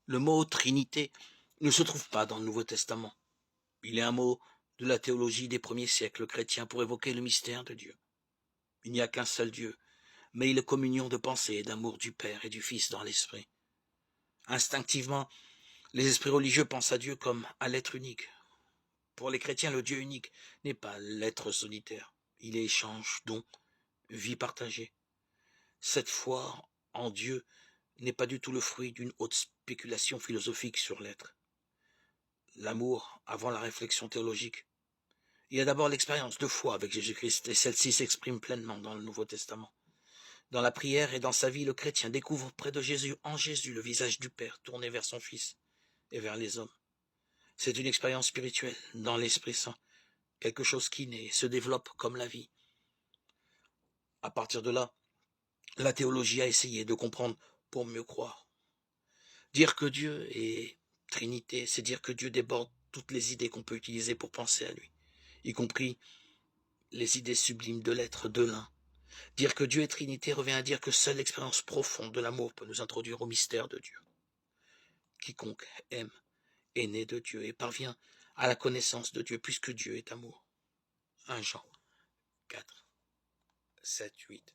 Le mot Trinité ne se trouve pas dans le Nouveau Testament. Il est un mot de la théologie des premiers siècles chrétiens pour évoquer le mystère de Dieu. Il n'y a qu'un seul Dieu, mais il est communion de pensée et d'amour du Père et du Fils dans l'Esprit. Instinctivement, les esprits religieux pensent à Dieu comme à l'être unique. Pour les chrétiens, le Dieu unique n'est pas l'être solitaire. Il est échange, don, vie partagée. Cette foi en Dieu n'est pas du tout le fruit d'une haute spéculation philosophique sur l'être. L'amour avant la réflexion théologique. Il y a d'abord l'expérience de foi avec Jésus-Christ, et celle-ci s'exprime pleinement dans le Nouveau Testament. Dans la prière et dans sa vie, le chrétien découvre près de Jésus, en Jésus, le visage du Père tourné vers son Fils et vers les hommes. C'est une expérience spirituelle dans l'Esprit Saint, quelque chose qui naît et se développe comme la vie. À partir de là, la théologie a essayé de comprendre pour mieux croire. Dire que Dieu est Trinité, c'est dire que Dieu déborde toutes les idées qu'on peut utiliser pour penser à lui, y compris les idées sublimes de l'être de l'un. Dire que Dieu est Trinité revient à dire que seule l'expérience profonde de l'amour peut nous introduire au mystère de Dieu. Quiconque aime est né de Dieu et parvient à la connaissance de Dieu puisque Dieu est amour. 1 Jean 4, 7, 8.